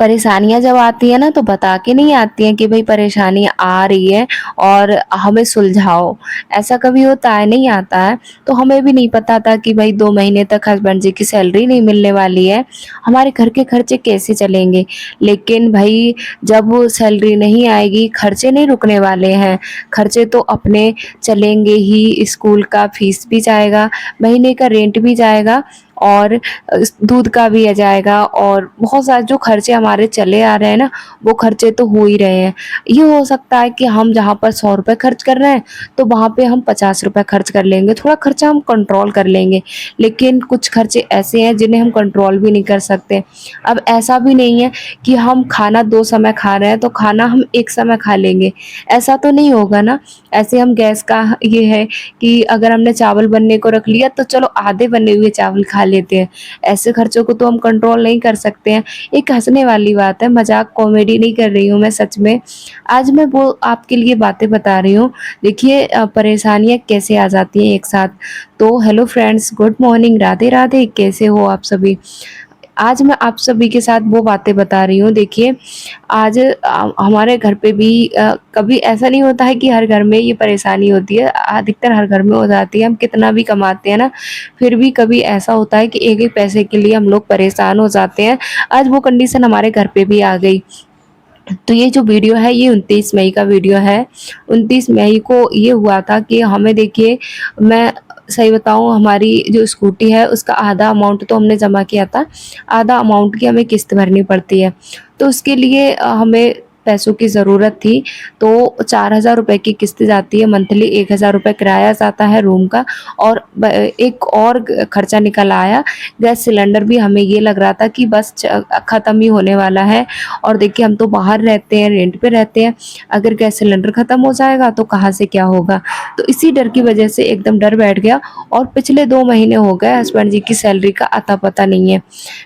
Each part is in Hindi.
परेशानियाँ जब आती है ना तो बता के नहीं आती हैं कि भई परेशानी आ रही है और हमें सुलझाओ। ऐसा कभी होता है? नहीं आता है। तो हमें भी नहीं पता था कि भई 2 महीने तक हस्बैंड जी की सैलरी नहीं मिलने वाली है, हमारे घर के खर्चे कैसे चलेंगे? लेकिन भई जब वो सैलरी नहीं आएगी, खर्चे नहीं रुकने वाले हैं, खर्चे तो अपने चलेंगे ही, स्कूल का फीस भी जाएगा, महीने का रेंट भी जाएगा और दूध का भी आ जाएगा और बहुत सारे जो खर्चे हमारे चले आ रहे हैं ना, वो खर्चे तो हो ही रहे हैं। ये हो सकता है कि हम जहाँ पर ₹100 खर्च कर रहे हैं, तो वहाँ पे हम ₹50 खर्च कर लेंगे, थोड़ा खर्चा हम कंट्रोल कर लेंगे। लेकिन कुछ खर्चे ऐसे हैं जिन्हें हम कंट्रोल भी नहीं कर सकते। अब ऐसा भी नहीं है कि हम खाना 2 समय खा रहे हैं, तो खाना हम 1 समय खा लेंगे, ऐसा तो नहीं होगा ना। ऐसे हम गैस का ये है कि अगर हमने चावल बनने को रख लिया, तो चलो आधे बने हुए चावल खा लेते हैं। ऐसे खर्चों को तो हम कंट्रोल नहीं कर सकते हैं। एक हँसने वाली बात है, मज़ाक कॉमेडी नहीं कर रही हूँ मैं सच में। आज मैं वो आपके लिए बातें बता रही हूँ। देखिए परेशानियाँ कैसे आ जाती हैं एक साथ। तो hello friends, good morning, Radhe Radhe, कैसे हो आप सभी? आज मैं आप सभी के साथ वो बातें बता रही हूँ। देखिए आज हमारे घर पे भी कभी ऐसा नहीं होता है कि हर घर में ये परेशानी होती है, अधिकतर हर घर में हो जाती है। हम कितना भी कमाते हैं ना, फिर भी कभी ऐसा होता है कि एक-एक पैसे के लिए हम लोग परेशान हो जाते हैं। आज वो कंडीशन हमारे घर पे भी आ गई। तो ये जो वीडियो है ये 29 मई का वीडियो है। 29 मई को ये हुआ था कि हमें देखिए मैं सही बताऊँ, हमारी जो स्कूटी है उसका आधा अमाउंट तो हमने जमा किया था, आधा अमाउंट की हमें किस्त भरनी पड़ती है। तो उसके लिए हमें पैसों की ज़रूरत थी, तो ₹4000 की किस्त जाती है मंथली, ₹1000 किराया जाता है रूम का और एक और खर्चा निकल आया, गैस सिलेंडर भी हमें ये लग रहा था कि बस ख़त्म ही होने वाला है। और देखिए हम तो बाहर रहते हैं, रेंट पे रहते हैं, अगर गैस सिलेंडर ख़त्म हो जाएगा तो कहाँ से क्या होगा? तो इसी डर की वजह से एकदम डर बैठ गया और पिछले 2 महीने हो गए हस्बैंड जी की सैलरी का अता-पता नहीं है।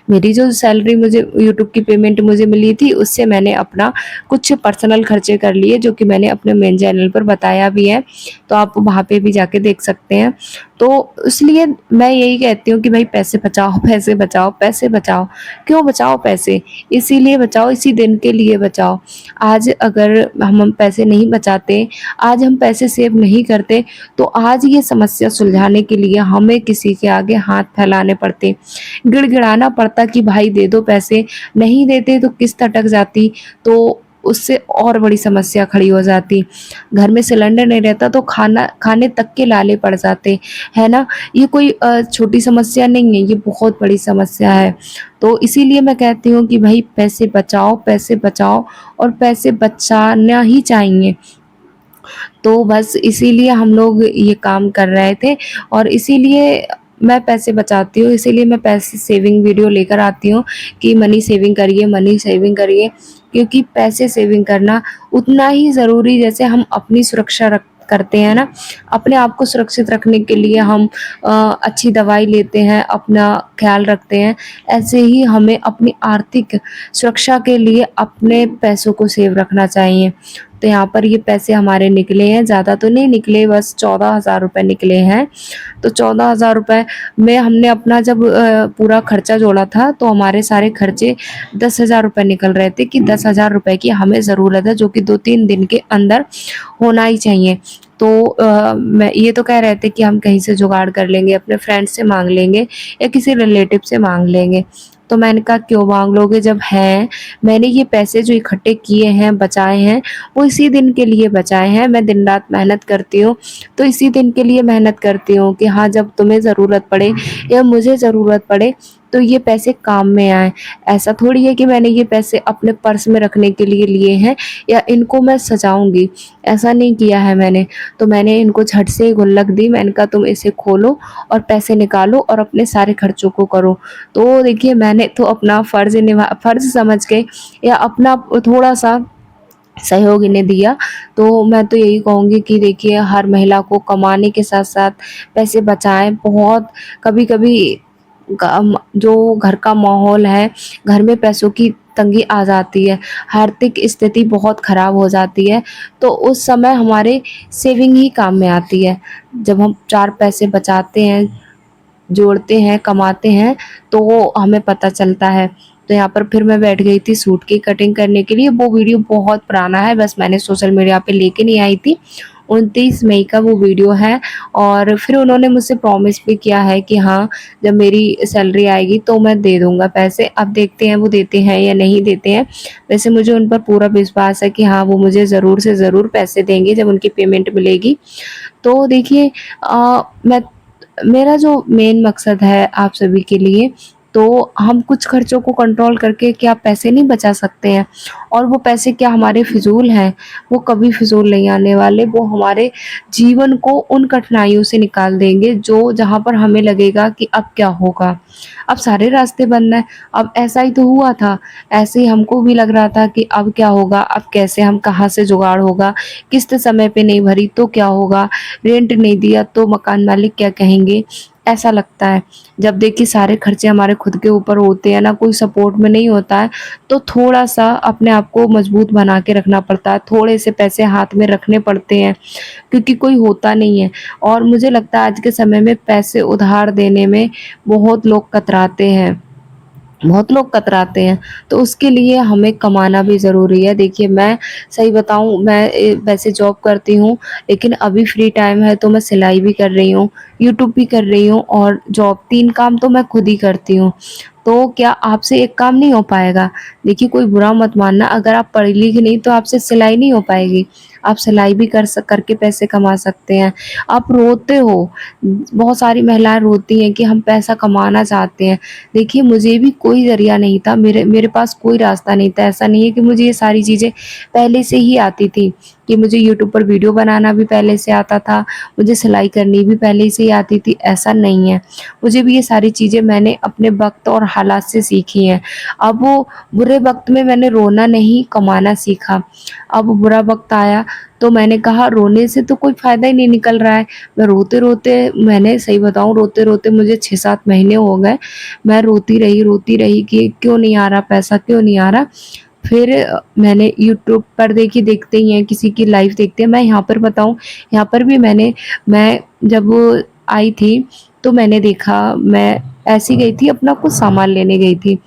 मेरी जो सैलरी मुझे यूट्यूब की पेमेंट मुझे मिली थी, उससे मैंने अपना कुछ पर्सनल खर्चे कर लिए, जो कि मैंने अपने मेन चैनल पर बताया भी है, तो आप वहाँ पे भी जाके देख सकते हैं। तो इसलिए मैं यही कहती हूँ कि भाई पैसे बचाओ, पैसे बचाओ, पैसे बचाओ। क्यों बचाओ पैसे? इसीलिए बचाओ, इसी दिन के लिए बचाओ। आज अगर हम पैसे नहीं बचाते, आज हम पैसे सेव नहीं करते, तो आज ये समस्या सुलझाने के लिए हमें किसी के आगे हाथ फैलाने पड़ते, गिड़गिड़ाना पड़ता कि भाई दे दो पैसे, नहीं देते तो किस्त अटक जाती, तो उससे और बड़ी समस्या खड़ी हो जाती। घर में सिलेंडर नहीं रहता तो खाने तक के लाले पड़ जाते, है ना? ये कोई छोटी समस्या नहीं है, ये बहुत बड़ी समस्या है। तो इसीलिए मैं कहती हूँ कि भई पैसे बचाओ और पैसे बचाना ही चाहिए। तो बस इसीलिए हम लोग ये काम कर रहे थे और इसीलिए मैं पैसे बचाती हूँ, इसीलिए मैं पैसे सेविंग वीडियो लेकर आती हूँ कि मनी सेविंग करिए, क्योंकि पैसे सेविंग करना उतना ही ज़रूरी जैसे हम अपनी सुरक्षा रख करते हैं ना, अपने आप को सुरक्षित रखने के लिए हम अच्छी दवाई लेते हैं, अपना ख़्याल रखते हैं, ऐसे ही हमें अपनी आर्थिक सुरक्षा के लिए अपने पैसों को सेव रखना चाहिए। तो यहाँ पर ये पैसे हमारे निकले हैं, ज़्यादा तो नहीं निकले, बस ₹14,000 निकले हैं। तो ₹14,000 में हमने अपना जब पूरा खर्चा जोड़ा था, तो हमारे सारे खर्चे ₹10,000 निकल रहे थे कि ₹10,000 की हमें ज़रूरत है, जो कि 2-3 दिन के अंदर होना ही चाहिए। तो मैं ये तो कह रहे थे कि हम कहीं से जुगाड़ कर लेंगे, अपने फ्रेंड से माँग लेंगे या किसी रिलेटिव से माँग लेंगे। तो मैंने कहा क्यों माँग लोगे जब हैं, मैंने ये पैसे जो इकट्ठे किए हैं, बचाए हैं, वो इसी दिन के लिए बचाए हैं। मैं दिन-रात मेहनत करती हूँ, तो इसी दिन के लिए मेहनत करती हूँ कि हाँ, जब तुम्हें ज़रूरत पड़े या मुझे ज़रूरत पड़े, तो ये पैसे काम में आएँ। ऐसा थोड़ी है कि मैंने ये पैसे अपने पर्स में रखने के लिए लिए हैं या इनको मैं सजाऊँगी, ऐसा नहीं किया है मैंने। तो मैंने इनको झट से ही गुल्लक दी, मैंने कहा तुम इसे खोलो और पैसे निकालो और अपने सारे खर्चों को करो। तो देखिए मैंने तो अपना फ़र्ज़ समझ के या अपना थोड़ा-सा सहयोग इन्हें दिया। तो मैं तो यही कहूँगी कि देखिए हर महिला को कमाने के साथ-साथ पैसे बचाएँ। बहुत कभी-कभी जो घर का माहौल है, घर में पैसों की तंगी आ जाती है, आर्थिक स्थिति बहुत ख़राब हो जाती है, तो उस समय हमारे सेविंग ही काम में आती है। जब हम 4 पैसे बचाते हैं, जोड़ते हैं, कमाते हैं, तो हमें पता चलता है। तो यहाँ पर फिर मैं बैठ गई थी सूट की कटिंग करने के लिए। वो वीडियो बहुत पुराना है, बस मैंने सोशल मीडिया पे लेके नहीं आई थी। 29 मई का वो वीडियो है और फिर उन्होंने मुझसे प्रॉमिस भी किया है कि हाँ, जब मेरी सैलरी आएगी तो मैं दे दूँगा पैसे। अब देखते हैं वो देते हैं या नहीं देते हैं। वैसे मुझे उन पर पूरा विश्वास है कि हाँ, वो मुझे ज़रूर से ज़रूर पैसे देंगे जब उनकी पेमेंट मिलेगी। तो देखिए मैं मेरा जो मेन मकसद है आप सभी के लिए, तो हम कुछ खर्चों को कंट्रोल करके क्या पैसे नहीं बचा सकते हैं? और वो पैसे क्या हमारे फ़िज़ूल हैं? वो कभी फ़िज़ूल नहीं आने वाले, वो हमारे जीवन को उन कठिनाइयों से निकाल देंगे जो जहाँ पर हमें लगेगा कि अब क्या होगा? अब सारे रास्ते बंद हैं, अब ऐसा ही तो हुआ था, ऐसे ही हमको भी लग रहा था कि अब क्या होगा? अब कैसे हम कहाँ से जुगाड़ होगा? किस्त समय पे नहीं भरी तो क्या होगा? रेंट नहीं दिया तो मकान मालिक क्या कहेंगे? ऐसा लगता है। जब देखिए सारे खर्चे हमारे खुद के ऊपर होते हैं ना, कोई सपोर्ट में नहीं होता है, तो थोड़ा-सा अपने आप को मजबूत बना के रखना पड़ता है, थोड़े से पैसे हाथ में रखने पड़ते हैं, क्योंकि कोई होता नहीं है। और मुझे लगता है आज के समय में पैसे उधार देने में बहुत लोग कतराते हैं। बहुत लोग कतराते हैं, तो उसके लिए हमें कमाना भी ज़रूरी है। देखिए मैं सही बताऊँ मैं वैसे जॉब करती हूँ, लेकिन अभी फ्री टाइम है तो मैं सिलाई भी कर रही हूँ, यूट्यूब भी कर रही हूँ और जॉब 3 काम तो मैं खुद ही करती हूँ। तो क्या आपसे एक काम नहीं हो पाएगा? देखिए कोई बुरा मत मानना, अगर आप पढ़ी लिखी नहीं तो आपसे सिलाई नहीं हो पाएगी। आप सिलाई भी करके पैसे कमा सकते हैं। आप रोते हो, बहुत सारी महिलाएँ रोती हैं कि हम पैसा कमाना चाहते हैं। देखिए मुझे भी कोई ज़रिया नहीं था, मेरे मेरे पास कोई रास्ता नहीं था। ऐसा नहीं है कि मुझे ये सारी चीज़ें पहले से ही आती थी, कि मुझे यूट्यूब पर वीडियो बनाना भी पहले से आता था, मुझे सिलाई करनी भी पहले से ही आती थी, ऐसा नहीं है। मुझे भी ये सारी चीज़ें मैंने अपने वक़्त और हालात से सीखी हैं। अब वो बुरे वक़्त में मैंने रोना नहीं, कमाना सीखा। अब बुरा वक़्त आया तो मैंने कहा रोने से तो कोई फ़ायदा ही नहीं निकल रहा है। मैं रोते-रोते मैंने सही बताऊँ रोते-रोते मुझे 6-7 महीने हो गए। मैं रोती रही कि क्यों नहीं आ रहा पैसा, क्यों नहीं आ रहा? फिर मैंने यूट्यूब पर देखिए देखते ही हैं किसी की लाइव देखते हैं। मैं यहाँ पर बताऊँ, यहाँ पर भी मैं जब आई थी, तो मैंने देखा मैं ऐसे ही गई थी अपना कुछ सामान लेने गई थी।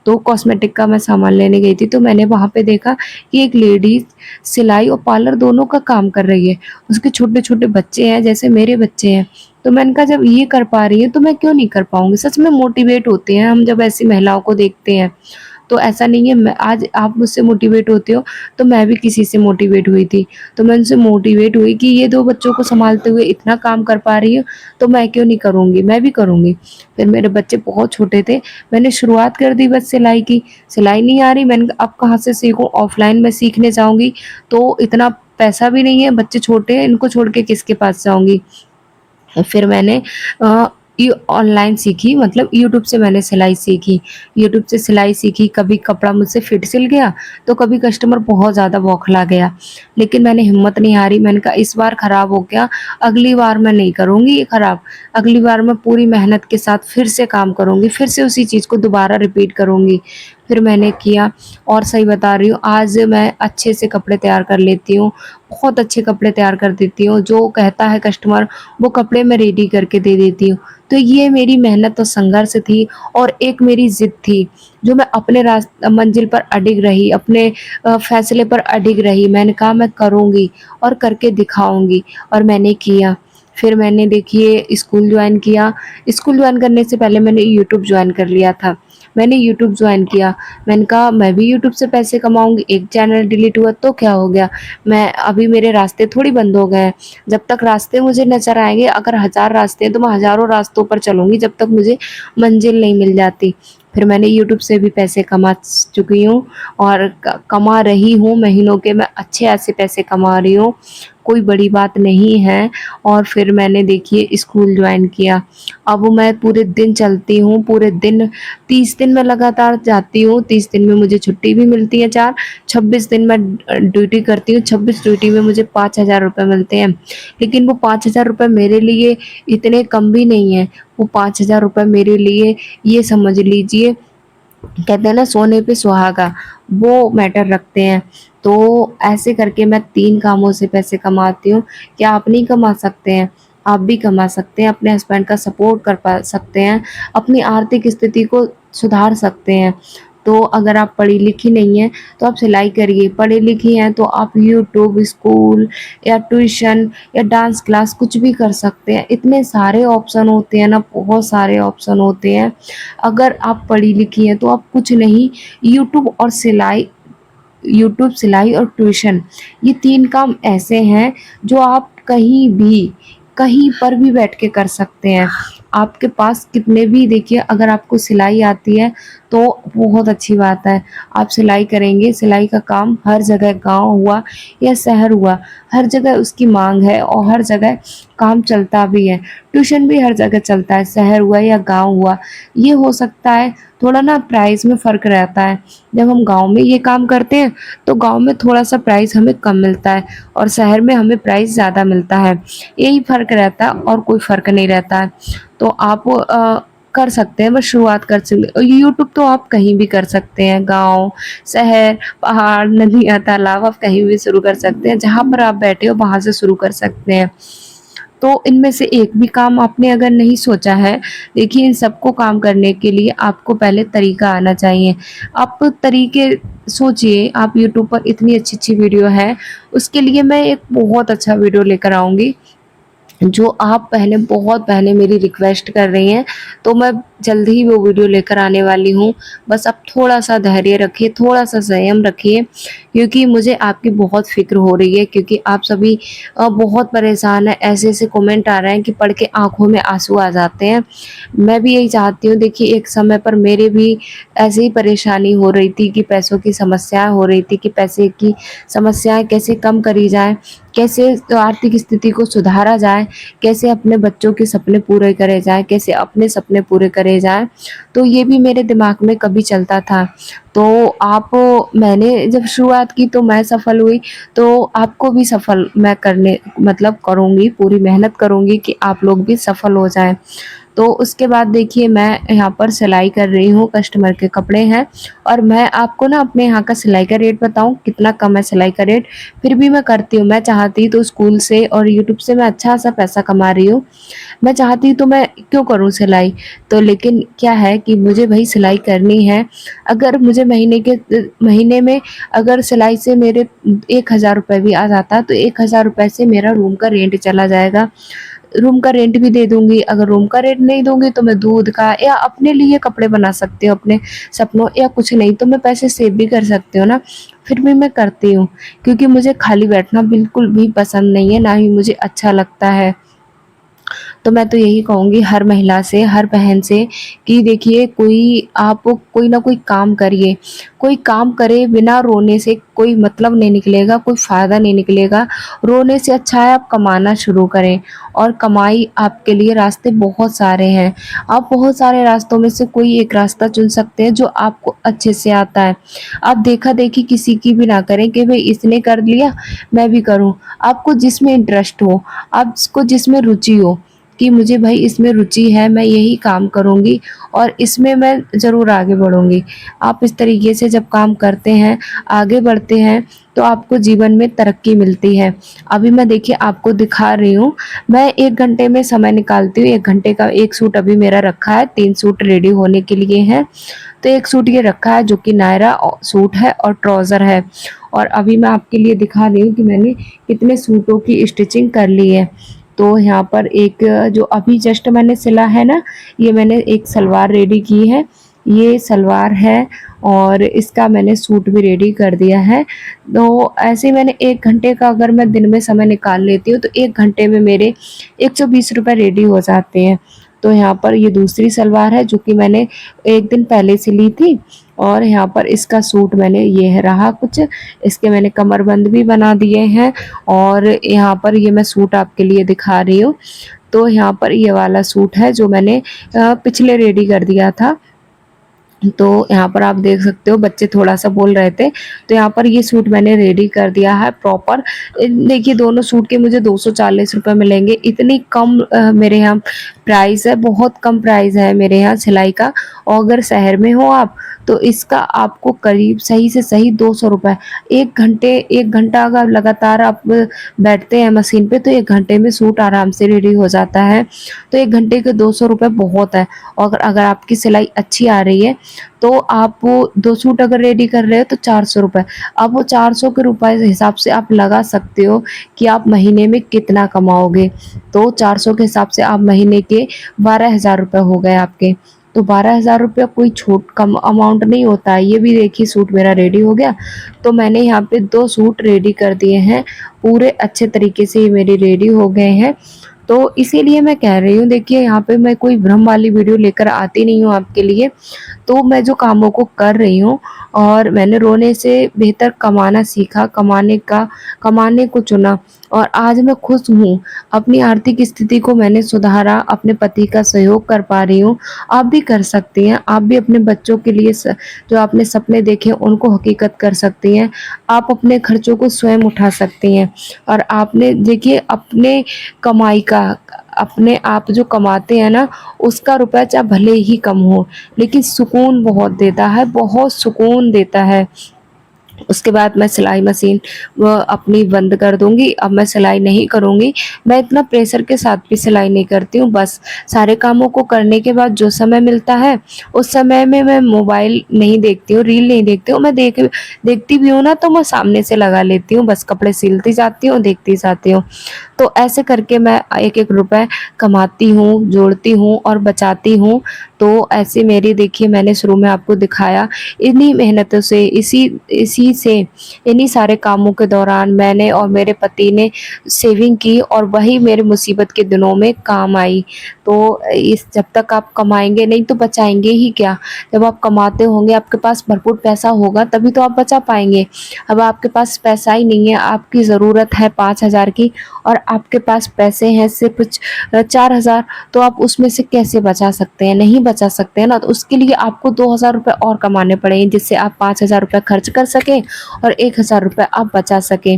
तो कॉस्मेटिक का मैं सामान लेने गई थी, तो मैंने वहाँ पे देखा कि एक लेडीज़ सिलाई और पार्लर दोनों का काम कर रही है। उसके छोटे-छोटे बच्चे हैं, जैसे मेरे बच्चे हैं। तो मैंने कहा जब ये कर पा रही है, तो मैं क्यों नहीं कर पाऊँगी? सच में मोटिवेट होते हैं हम जब ऐसी महिलाओं को देखते हैं। तो ऐसा नहीं है मैं आज आप मुझसे मोटिवेट होते हो, तो मैं भी किसी से मोटिवेट हुई थी। तो मैं उनसे मोटिवेट हुई कि ये 2 बच्चों को सँभालते हुए इतना काम कर पा रही है, तो मैं क्यों नहीं करूँगी? मैं भी करूँगी। फिर मेरे बच्चे बहुत छोटे थे, मैंने शुरुआत कर दी बस सिलाई की। सिलाई नहीं आ रही, मैंने कहा अब कहाँ से सीखूँ? ऑफ़लाइन मैं सीखने जाऊँगी, तो इतना पैसा भी नहीं है, बच्चे छोटे हैं, इनको छोड़ के किसके पास जाऊँगी? फिर मैंने अ, ये ऑनलाइन सीखी मतलब यूट्यूब से मैंने सिलाई सीखी। यूट्यूब से सिलाई सीखी, कभी कपड़ा मुझसे फिट सिल गया, तो कभी कस्टमर बहुत ज़्यादा बौखला गया। लेकिन मैंने हिम्मत नहीं हारी, मैंने कहा इस बार खराब हो गया, अगली बार मैं नहीं करूँगी ये खराब। अगली बार मैं पूरी मेहनत के साथ फिर से काम करूँगी, फिर से उसी चीज़ को दोबारा रिपीट करूँगी। फिर मैंने किया और सही बता रही हूँ, आज मैं अच्छे से कपड़े तैयार कर लेती हूँ, बहुत अच्छे कपड़े तैयार कर देती हूँ। जो कहता है कस्टमर वो कपड़े मैं रेडी करके दे देती हूँ। तो ये मेरी मेहनत और संघर्ष थी और एक मेरी ज़िद थी, जो मैं अपने मंज़िल पर अडिग रही, अपने फ़ैसले पर अडिग रही। मैंने कहा मैं करूँगी और करके दिखाऊँगी और मैंने किया। फिर मैंने देखिए स्कूल जॉइन किया, स्कूल जॉइन करने से पहले मैंने यूट्यूब जॉइन कर लिया था। मैंने यूट्यूब जॉइन किया, मैंने कहा मैं भी यूट्यूब से पैसे कमाऊँगी, एक चैनल डिलीट हुआ तो क्या हो गया? मैं अभी मेरे रास्ते थोड़ी बंद हो गए हैं। जब तक रास्ते मुझे नज़र आएँगे, अगर 1000 रास्ते हैं तो मैं हज़ारों रास्तों पर चलूँगी जब तक मुझे मंज़िल नहीं मिल जाती। फिर मैंने यूट्यूब से भी पैसे कमा चुकी हूँ और क कमा रही हूँ, महीनों के मैं अच्छे ऐसे पैसे कमा रही हूँ, कोई बड़ी बात नहीं है। और फिर मैंने देखिए स्कूल जॉइन किया। अब मैं पूरे दिन चलती हूँ, पूरे दिन 30 दिन मैं लगातार जाती हूँ, 30 दिन में मुझे छुट्टी भी मिलती है 4, 26 दिन मैं ड्यूटी करती हूँ, 26 ड्यूटी में मुझे 5,000 रुपए मिलते हैं। लेकिन वो 5,000 रुपए मेरे लिए इतने कम भी नहीं है, वो 5,000 रुपए मेरे लिए ये समझ लीजिए कहते हैं ना सोने पे सुहागा, वो मैटर रखते हैं। तो ऐसे करके मैं 3 कामों से पैसे कमाती हूँ। क्या आप नहीं कमा सकते हैं? आप भी कमा सकते हैं, अपने हस्बैंड का सपोर्ट कर पा सकते हैं, अपनी आर्थिक स्थिति को सुधार सकते हैं। तो अगर आप पढ़ी लिखी नहीं हैं तो आप सिलाई करिए, पढ़ी लिखी हैं तो आप यूट्यूब, स्कूल या ट्यूशन या डांस क्लास कुछ भी कर सकते हैं। इतने सारे ऑप्शन होते हैं ना, बहुत सारे ऑप्शन होते हैं। अगर आप पढ़ी लिखी हैं तो आप कुछ नहीं, यूट्यूब और सिलाई और ट्यूशन, ये 3 काम ऐसे हैं जो आप कहीं पर भी बैठ के कर सकते हैं। आपके पास कितने भी, देखिए अगर आपको सिलाई आती है तो बहुत अच्छी बात है। आप सिलाई करेंगे, सिलाई का काम हर जगह, गाँव हुआ या शहर हुआ, हर जगह उसकी माँग है और हर जगह काम चलता भी है। ट्यूशन भी हर जगह चलता है, शहर हुआ या गाँव हुआ। ये हो सकता है थोड़ा ना प्राइस में फ़र्क रहता है। जब हम गाँव में ये काम करते हैं तो गाँव में थोड़ा-सा प्राइस हमें कम मिलता है और शहर में हमें प्राइस ज़्यादा मिलता है। यही फ़र्क रहता है और कोई फ़र्क नहीं रहता है। तो आप कर सकते हैं, बस शुरुआत कर सकते, यूट्यूब तो आप कहीं भी कर सकते हैं, गाँव, शहर, पहाड़, नदियाँ, तालाब, आप कहीं भी शुरू कर सकते हैं। जहाँ पर आप बैठे हो वहाँ से शुरू कर सकते हैं। तो इनमें से एक भी काम आपने अगर नहीं सोचा है, देखिए इन सबको काम करने के लिए आपको पहले तरीका आना चाहिए। आप तरीके सोचिए, आप यूट्यूब पर इतनी अच्छी-अच्छी वीडियो है, उसके लिए मैं एक बहुत अच्छा वीडियो लेकर आऊँगी, जो आप पहले, बहुत पहले मेरी रिक्वेस्ट कर रही हैं, तो मैं जल्द ही वो वीडियो लेकर आने वाली हूँ। बस आप थोड़ा-सा धैर्य रखिए, थोड़ा-सा संयम रखिए, क्योंकि मुझे आपकी बहुत फ़िक्र हो रही है, क्योंकि आप सभी बहुत परेशान हैं। ऐसे-ऐसे कमेंट आ रहे हैं कि पढ़ के आँखों में आँसू आ जाते हैं। मैं भी यही चाहती हूँ, देखिए एक समय पर मेरे भी ऐसे ही परेशानी हो रही थी कि पैसों की समस्या हो रही थी कि पैसे की समस्याएँ कैसे कम करी जाएँ, कैसे आर्थिक स्थिति को सुधारा जाए, कैसे अपने बच्चों के सपने पूरे करे जाएँ, कैसे अपने सपने पूरे करे जाएँ। तो ये भी मेरे दिमाग में कभी चलता था। तो मैंने जब शुरुआत की तो मैं सफल हुई, तो आपको भी सफल मैं करने, मतलब करूँगी, पूरी मेहनत करूँगी कि आप लोग भी सफल हो जाएँ। तो उसके बाद देखिए मैं यहाँ पर सिलाई कर रही हूँ, कस्टमर के कपड़े हैं, और मैं आपको ना अपने यहाँ का सिलाई का रेट बताऊँ, कितना कम है सिलाई का रेट, फिर भी मैं करती हूँ। मैं चाहती तो स्कूल से और यूट्यूब से मैं अच्छा-सा पैसा कमा रही हूँ। मैं चाहती तो मैं क्यों करूँ सिलाई? तो लेकिन क्या है कि मुझे भई सिलाई करनी है। अगर मुझे महीने में अगर सिलाई से मेरे 1000 रुपए भी आ जाता, तो 1000 रुपए से मेरा रूम का रेंट चला जाएगा। रूम का रेंट भी दे दूँगी, अगर रूम का रेंट नहीं दूँगी तो मैं दूध का या अपने लिए कपड़े बना सकती हूँ, अपने सपनों, या कुछ नहीं तो मैं पैसे सेव भी कर सकती हूँ ना। फिर भी मैं करती हूँ, क्योंकि मुझे खाली बैठना बिल्कुल भी पसंद नहीं है, ना ही मुझे अच्छा लगता है। तो मैं तो यही कहूँगी हर महिला से, हर बहन से, कि देखिए आप कोई ना कोई काम करिए। कोई काम करे बिना रोने से कोई मतलब नहीं निकलेगा, कोई फ़ायदा नहीं निकलेगा। रोने से अच्छा है आप कमाना शुरू करें, और कमाई आपके लिए रास्ते बहुत सारे हैं। आप बहुत सारे रास्तों में से कोई एक रास्ता चुन सकते हैं जो आपको अच्छे से आता है। आप देखा-देखी किसी की भी ना करें कि भई इसने कर लिया, मैं भी करूँ। आपको जिसमें इंटरेस्ट हो, आपको जिसमें रुचि हो, कि मुझे भाई इसमें रुचि है, मैं यही काम करूँगी और इसमें मैं ज़रूर आगे बढ़ूँगी। आप इस तरीके से जब काम करते हैं, आगे बढ़ते हैं, तो आपको जीवन में तरक्की मिलती है। अभी मैं देखिए आपको दिखा रही हूँ, मैं 1 घंटे में समय निकालती हूँ, 1 घंटे का 1 सूट अभी मेरा रखा है, 3 सूट रेडी होने के लिए हैं। तो 1 सूट ये रखा है जो कि नायरा सूट है और ट्राउज़र है। और अभी मैं आपके लिए दिखा रही हूँ कि मैंने कितने सूटों की स्टिचिंग कर ली है। तो यहाँ पर एक जो अभी जस्ट मैंने सिला है ना, ये मैंने एक सलवार रेडी की है। ये सलवार है और इसका मैंने सूट भी रेडी कर दिया है। तो ऐसे मैंने 1 घंटे का अगर मैं दिन में समय निकाल लेती हूँ तो 1 घंटे में मेरे 120 रुपए रेडी हो जाते हैं। तो यहाँ पर ये दूसरी सलवार है जो कि मैंने 1 दिन पहले सिली थी, और यहाँ पर इसका सूट मैंने, ये है रहा कुछ, इसके मैंने कमरबंद भी बना दिए हैं, और यहाँ पर ये मैं सूट आपके लिए दिखा रही हूँ। तो यहाँ पर ये वाला सूट है जो मैंने पिछले रेडी कर दिया था। तो यहाँ पर आप देख सकते हो बच्चे थोड़ा-सा बोल रहे थे, तो यहाँ पर ये सूट मैंने रेडी कर दिया है प्रॉपर। देखिए दोनों सूट के मुझे 240 रुपए मिलेंगे, इतनी कम मेरे यहाँ प्राइस है, बहुत कम प्राइस है मेरे यहाँ सिलाई का, और अगर शहर में हो आप, तो इसका आपको करीब सही से सही 200 रुपए, 1 घंटा अगर लगातार आप बैठते हैं मशीन पे, तो 1 घंटे में सूट आराम से रेडी हो जाता है। तो 1 घंटे के 200 रुपए बहुत है, और अगर अगर आपकी सिलाई अच्छी आ रही है, तो आप वो 2 सूट अगर रेडी कर रहे हो तो 400 रुपए। अब वो 400 के रुपए हिसाब से आप लगा सकते हो कि आप महीने में कितना कमाओगे। तो 400 के हिसाब से आप महीने के 12,000 रुपए हो गए आपके। तो 12,000 रुपया कोई छोट कम अमाउंट नहीं होता है। ये भी देखिए सूट मेरा रेडी हो गया। तो मैंने यहाँ पे 2 सूट रेडी कर दिए हैं। पूरे अच्छे तरीके से ये मेरे रेडी हो गए हैं। तो इसीलिए मैं कह रही हूँ, देखिए यहाँ पे मैं कोई भ्रम वाली वीडियो लेकर आती नहीं हूँ आपके लिए। तो मैं जो कामों को कर रही हूँ और मैंने रोने से बेहतर कमाना सीखा, कमाने को चुना और आज मैं खुश हूँ। अपनी आर्थिक स्थिति को मैंने सुधारा, अपने पति का सहयोग कर पा रही हूँ। आप भी कर सकती हैं, आप भी अपने बच्चों के लिए जो आपने सपने देखे उनको हकीकत कर सकती हैं। आप अपने खर्चों को स्वयं उठा सकती हैं और आपने देखिए अपने कमाई का, अपने आप जो कमाते हैं ना, उसका रुपया चाहे भले ही कम हो, लेकिन सुकून बहुत देता है, बहुत सुकून देता है। उसके बाद मैं सिलाई मशीन अपनी बंद कर दूँगी, अब मैं सिलाई नहीं करूँगी। मैं इतना प्रेशर के साथ भी सिलाई नहीं करती हूँ, बस सारे कामों को करने के बाद जो समय मिलता है, उस समय में मैं मोबाइल नहीं देखती हूँ, रील नहीं देखती हूँ। मैं देखती भी हूँ ना तो मैं सामने से लगा लेती हूँ, बस कपड़े सिलती जाती हूँ, देखती जाती हूँ। तो ऐसे करके मैं एक-एक रुपए कमाती हूँ, जोड़ती हूँ और बचाती हूँ। तो ऐसे मेरी देखिए मैंने शुरू में आपको दिखाया, इन्हीं मेहनतों से, इसी से, इन्हीं सारे कामों के दौरान मैंने और मेरे पति ने सेविंग की और वही मेरे मुसीबत के दिनों में काम आई। तो इस जब तक आप कमाएँगे नहीं तो बचाएँगे ही क्या? जब आप कमाते होंगे, आपके पास भरपूर पैसा होगा तभी तो आप बचा पाएँगे। अब आपके पास पैसा ही नहीं है, आपकी ज़रूरत है 5,000 की और आपके पास पैसे हैं सिर्फ़ 4,000, तो आप उसमें से कैसे बचा सकते हैं? नहीं बचा सकते हैं ना, तो उसके लिए आपको 2,000 रुपए और कमाने पड़ेंगे जिससे आप 5,000 रुपए खर्च कर सकें और 1,000 रुपए आप बचा सकें।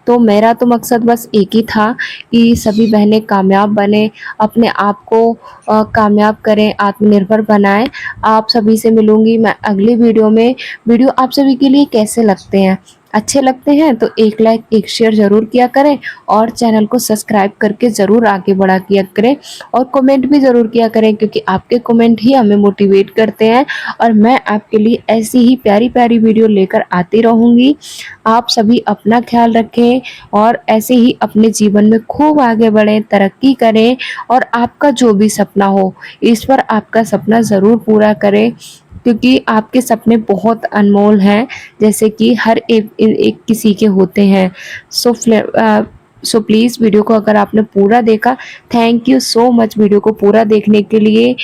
तो मेरा तो मकसद बस एक ही था कि सभी बहनें कामयाब बनें, अपने आप को कामयाब करें, आत्मनिर्भर बनाएँ। आप सभी से मिलूँगी मैं अगली वीडियो में। वीडियो आप सभी के लिए कैसे लगते हैं? अच्छे लगते हैं तो एक लाइक, एक शेयर ज़रूर किया करें और चैनल को सब्सक्राइब करके ज़रूर आगे बढ़ा किया करें और कमेंट भी ज़रूर किया करें क्योंकि आपके कमेंट ही हमें मोटिवेट करते हैं और मैं आपके लिए ऐसी ही प्यारी-प्यारी वीडियो लेकर आती रहूँगी। आप सभी अपना ख़्याल रखें और ऐसे ही अपने जीवन में खूब आगे बढ़ें, तरक्की करें और आपका जो भी सपना हो, ईश्वर आपका सपना ज़रूर पूरा करे क्योंकि आपके सपने बहुत अनमोल हैं, जैसे कि हर एक किसी के होते हैं। सो प्लीज़ वीडियो को अगर आपने पूरा देखा, thank you so much video को पूरा देखने के लिए।